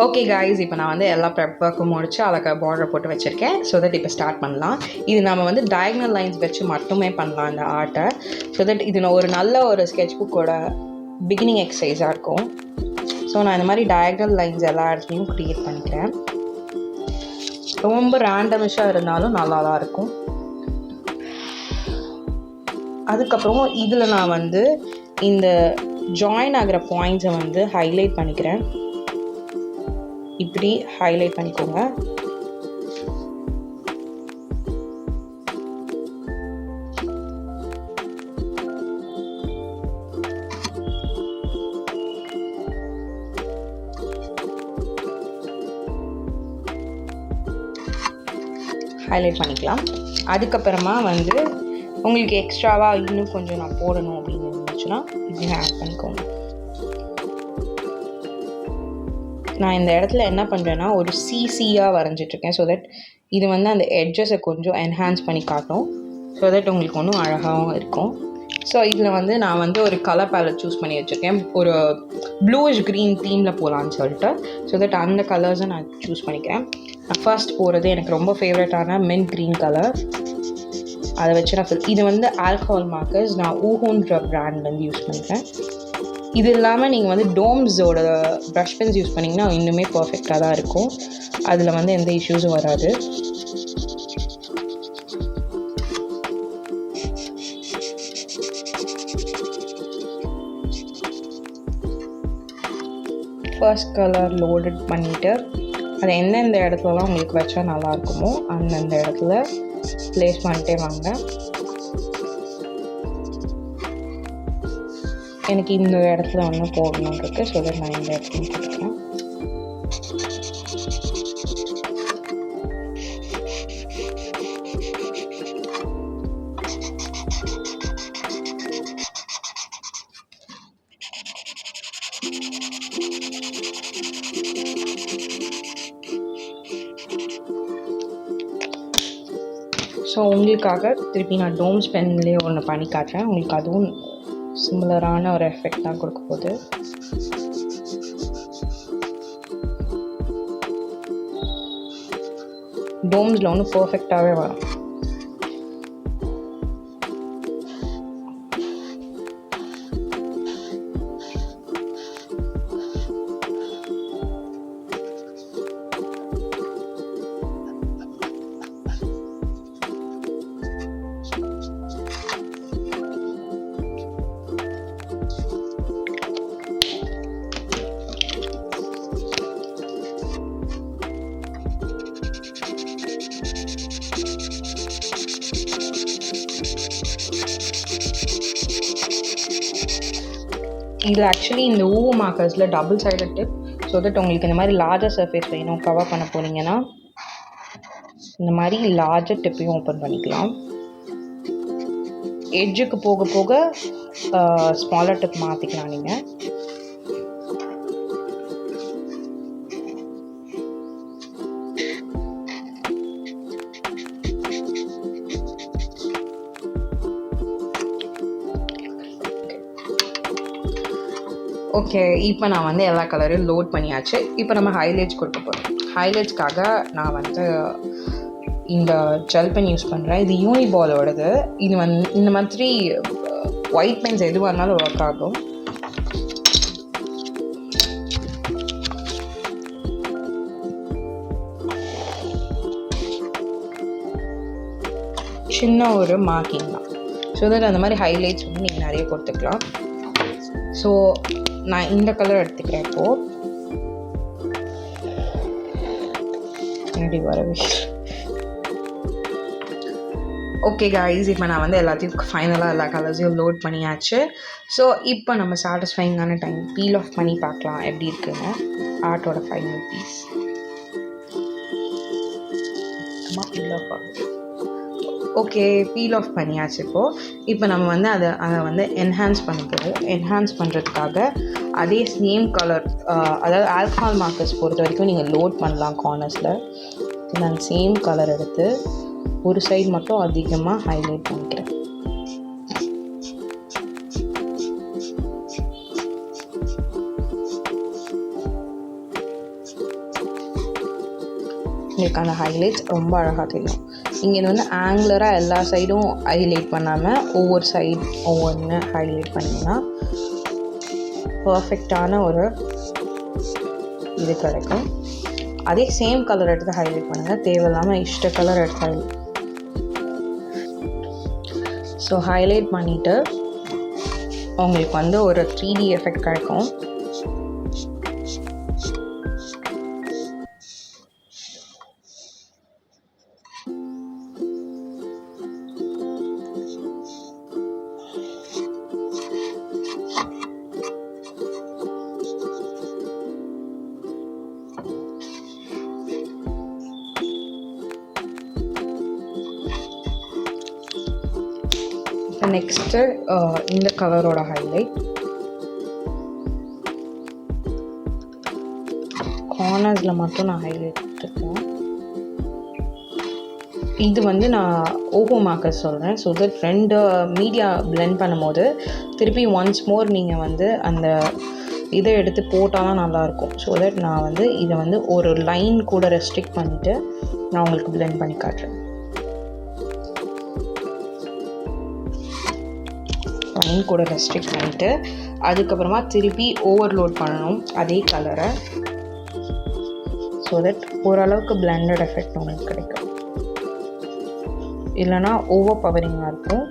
Okay guys, இப்போ நான் வந்து எல்லா ப்ரெப் ஒர்க்கும் முடிச்சு அழகாக பார்டர் போட்டு வச்சுருக்கேன். ஸோ தட் இப்போ ஸ்டார்ட் பண்ணலாம். இது நம்ம வந்து டயக்னல் லைன்ஸ் வச்சு மட்டுமே பண்ணலாம் இந்த ஆர்ட்டை. ஸோ தட் இது ஒரு நல்ல ஒரு ஸ்கெட்ச் புக்கோட பிகினிங் எக்ஸசைஸாக இருக்கும். ஸோ நான் இந்த மாதிரி டயக்னல் லைன்ஸ் எல்லா இடத்துலையும் க்ரியேட் பண்ணிக்கிறேன். ரொம்ப ரேண்டமிஷாக இருந்தாலும் நல்லா தான் இருக்கும். அதுக்கப்புறம் இதில் நான் வந்து இந்த ஜாயின் ஆகிற பாயிண்ட்ஸை வந்து ஹைலைட் பண்ணிக்கிறேன். இப்படி ஹைலைட் பண்ணிக்கோங்க. ஹைலைட் பண்ணிக்கலாம். அதுக்கப்புறமா வந்து உங்களுக்கு எக்ஸ்ட்ராவாக இன்னும் கொஞ்சம் நான் போடணும் அப்படின்னு இருந்துச்சுன்னா இப்படி ஆட் பண்ணிக்கோங்க. நான் இந்த இடத்துல என்ன பண்ணுறேன்னா ஒரு சிசியாக வரைஞ்சிட்ருக்கேன். ஸோ தட் இது வந்து அந்த எட்ஜஸை கொஞ்சம் என்ஹான்ஸ் பண்ணி காட்டும். ஸோ தட் உங்களுக்கு ஒன்றும் அழகாகவும் இருக்கும். ஸோ இதில் வந்து நான் வந்து ஒரு கலர் பேலட் சூஸ் பண்ணி வச்சுருக்கேன். ஒரு ப்ளூஷ் க்ரீன் தீமில் போகலான்னு சொல்லிட்டு. ஸோ தட் அந்த கலர்ஸை நான் சூஸ் பண்ணிக்கிறேன். நான் ஃபர்ஸ்ட் போகிறது எனக்கு ரொம்ப ஃபேவரட்டான மின்ட் க்ரீன் கலர். அதை வச்சு நான் இது வந்து ஆல்கஹால் மார்க்கர்ஸ் நான் ஊஹோன்ற பிராண்ட்லேருந்து யூஸ் பண்ணிக்கிறேன். இது இல்லாமல் நீங்கள் வந்து டோம்ஸோட ப்ரஷ் பென்ஸ் யூஸ் பண்ணிங்கன்னா இன்னுமே பர்ஃபெக்டாக தான் இருக்கும். அதில் வந்து எந்த இஷ்யூஸும் வராது. ஃபர்ஸ்ட் கலர் லோடட் பண்ணிவிட்டு அதை எந்தெந்த இடத்துலலாம் உங்களுக்கு வச்சா நல்லாயிருக்குமோ அந்தந்த இடத்துல ப்ளேஸ் பண்ணிட்டே வாங்க. எனக்கு இந்த இடத்துல ஒன்று போடணுன்னு இருக்குது. ஸோ தட் நான் இந்த இடத்துல போட்டுக்கிறேன். ஸோ உங்களுக்காக திருப்பி நான் டோம்ஸ் பென்லேயே ஒன்று பண்ணி காட்டுறேன். உங்களுக்கு அதுவும் சிமிலரான ஒரு எஃபெக்ட் தான் கொடுக்க போகுது. டோம்ஸில் ஒன்று பர்ஃபெக்டாகவே வரும். இதில் ஆக்சுவலி இந்த ஊவு மார்க்கர்ஸில் double sided tip. So that உங்களுக்கு இந்த மாதிரி லார்ஜர் சர்ஃபேஸ் வேணும் கவர் பண்ண போனீங்கன்னா இந்த மாதிரி லார்ஜர் டிப்பையும் ஓப்பன் பண்ணிக்கலாம். எட்ஜுக்கு போக போக ஸ்மாலர் டிப் மாற்றிக்கலாம் நீங்கள். ஓகே, இப்போ நான் வந்து எல்லா கலரையும் லோட் பண்ணியாச்சு. இப்போ நம்ம ஹைலைட்ஸ் கொடுக்க போகிறோம். ஹைலைட்ஸ்க்காக நான் வந்து இந்த ஜெல் பென் யூஸ் பண்ணுறேன். இது யூனிபாலோடது. இது வந்து இந்த மாதிரி ஒயிட் பென்ஸ் எதுவாக இருந்தாலும் ஒர்க் ஆகும். சின்ன ஒரு மார்க்கிங் தான். ஸோ தட் அந்த மாதிரி ஹைலைட்ஸ் வந்து நீங்கள் நிறைய கொடுத்துக்கலாம். ஸோ நான் இந்த கலர் எடுத்துக்கிறேன். இப்போது வர விஷயம். ஓகே காய்ஸ், இப்போ நான் வந்து எல்லாத்தையும் ஃபைனலாக எல்லா கலர்ஸையும் லோட் பண்ணியாச்சு. ஸோ இப்போ நம்ம சாட்டிஸ்ஃபைங்கான டைம் பீல் ஆஃப் பண்ணி பார்க்கலாம் எப்படி இருக்குன்னு. ஆர்ட்டோட ஃபைனல் பீஸ் பீல் ஆஃப் ஆகுது. ஓகே, பீல் ஆஃப் பண்ணியாச்சு. இப்போ நம்ம வந்து அதை வந்து என்ஹான்ஸ் பண்ண போகிறோம். என்ஹான்ஸ் பண்ணுறதுக்காக அதே சேம் கலர், அதாவது ஆல்கஹால் மார்க்கர்ஸ் பொறுத்த வரைக்கும் நீங்கள் லோட் பண்ணலாம் கார்னர்ஸில். நான் சேம் கலர் எடுத்து ஒரு சைடு மட்டும் அதிகமாக ஹைலைட் பண்ணிக்கிறேன். உங்களுக்கு அந்த ஹைலைட்ஸ் ரொம்ப அழகாக தெரியும். இங்கே வந்து ஆங்குலராக எல்லா சைடும் ஹைலைட் பண்ணாமல் ஒவ்வொரு சைடு ஒவ்வொன்று ஹைலைட் பண்ணிங்கன்னா பர்ஃபெக்டான ஒரு இது கிடைக்கும். அதே சேம் கலர் எடுத்து ஹைலைட் பண்ணுங்கள், தேவையில்லாமல் இஷ்ட கலர் எடுத்து ஹைலைட். ஸோ ஹைலைட் பண்ணிவிட்டு உங்களுக்கு வந்து ஒரு 3D எஃபெக்ட் கிடைக்கும். நெக்ஸ்ட்டு இந்த கலரோட ஹைலைட் கார்னர்ஸில் மட்டும் நான் ஹைலைட் இருக்கேன். இது வந்து நான் ஓஹோ மார்க்கர் சொல்கிறேன். ஸோ தட் 2 மீடியா பிளெண்ட் பண்ணும்போது திருப்பி ஒன்ஸ் மோர் நீங்கள் வந்து அந்த இதை எடுத்து போட்டால் தான் நல்லாயிருக்கும். ஸோ தட் நான் வந்து இதை வந்து ஒரு லைன் கூட ரெஸ்ட்ரிக்ட் பண்ணிவிட்டு நான் உங்களுக்கு பிளெண்ட் பண்ணி காட்டுறேன். லைன் கூட ரெஸ்ட்ரிக்ட் பண்ணிவிட்டு அதுக்கப்புறமா திருப்பி ஓவர்லோட் பண்ணணும் அதே கலரை. ஸோ தட் ஓரளவுக்கு பிளெண்டட் எஃபெக்ட் உங்களுக்கு கிடைக்கும், இல்லைனா ஓவர் பவரிங்காக இருக்கும்.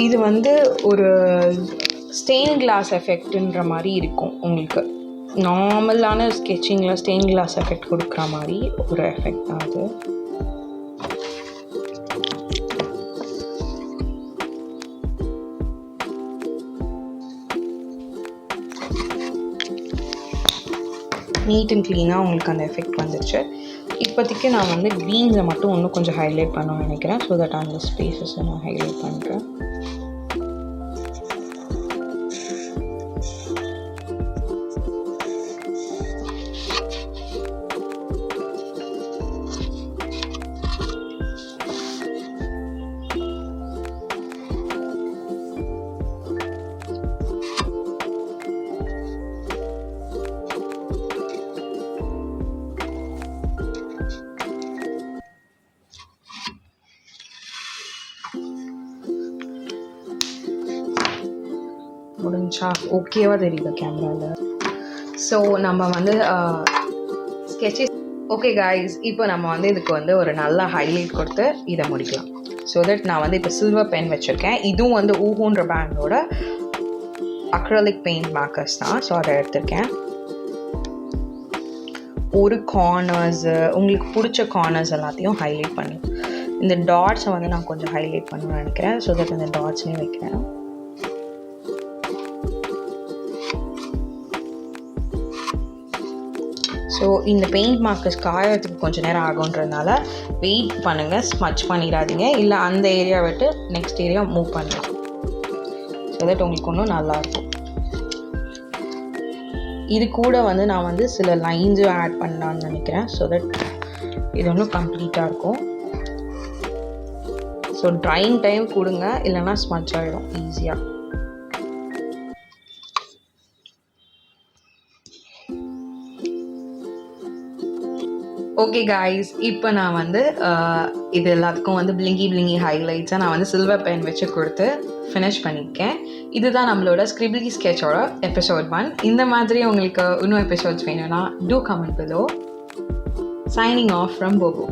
இது வந்து ஒரு ஸ்டெயின் கிளாஸ் எஃபெக்ட்ன்ற மாதிரி இருக்கும். உங்களுக்கு நார்மலான ஸ்கெட்சிங்கில் ஸ்டெயின் கிளாஸ் எஃபெக்ட் கொடுக்குற மாதிரி ஒரு எஃபெக்ட் தான் அது. நீட் அண்ட் க்ளீனாக உங்களுக்கு அந்த எஃபெக்ட் வந்துடுச்சு. இப்போதைக்கு நான் வந்து க்ரீன்ஸை மட்டும் இன்னும் கொஞ்சம் ஹைலைட் பண்ணணும்னு நினைக்கிறேன். ஸோ தட் அந்த ஸ்பேஸஸை நான் ஹைலைட் பண்ணுறேன். முடிஞ்சா ஓகேவா தெரியுது கேமராவில். ஸோ நம்ம வந்து ஸ்கெட்சஸ் ஓகே காய்ஸ், இப்போ நம்ம வந்து இதுக்கு வந்து ஒரு நல்ல ஹைலைட் கொடுத்து இதை முடிக்கலாம். ஸோ தட் நான் வந்து இப்போ சில்வர் பென் வச்சுருக்கேன். இதுவும் வந்து ஊஹோன்ற பிராண்டோட அக்ரலிக் பெயிண்ட் மார்க்கர்ஸ் தான். ஸோ அதை எடுத்திருக்கேன். ஒரு கார்னர்ஸு உங்களுக்கு பிடிச்ச கார்னர்ஸ் எல்லாத்தையும் ஹைலைட் பண்ணி இந்த டாட்ஸை வந்து நான் கொஞ்சம் ஹைலைட் பண்ணணும்னு நினைக்கிறேன். ஸோ தட் இந்த டாட்ஸ்லேயும் வைக்கிறேன். ஸோ இந்த பெயிண்ட் மார்க்கர்ஸ் காயறதுக்கு கொஞ்சம் நேரம் ஆகுன்றதுனால வெயிட் பண்ணுங்கள், ஸ்மச் பண்ணிடாதீங்க. இல்லை அந்த ஏரியா விட்டு நெக்ஸ்ட் ஏரியா மூவ் பண்ணலாம். ஸோ தட் உங்களுக்கு ஒன்றும் நல்லாயிருக்கும். இது கூட வந்து நான் வந்து சில லைன்ஸும் ஆட் பண்ணலான்னு நினைக்கிறேன். ஸோ தட் இது ஒன்றும் கம்ப்ளீட்டாக இருக்கும். ஸோ ட்ரையிங் டைம் கொடுங்க, இல்லைன்னா ஸ்மச் ஆகிடும் ஈஸியாக. ஓகே காய்ஸ், இப்போ நான் வந்து இது எல்லாத்துக்கும் வந்து பிளிங்கி ஹைலைட்ஸாக நான் வந்து சில்வர் பென் வச்சு கொடுத்து ஃபினிஷ் பண்ணியிருக்கேன். இதுதான் நம்மளோட ஸ்கிரிபிளி ஸ்கெட்சோட எபிசோட் 1. இந்த மாதிரி உங்களுக்கு இன்னும் எபிசோட்ஸ் வேணும்னா do comment below. Signing off from Bobo.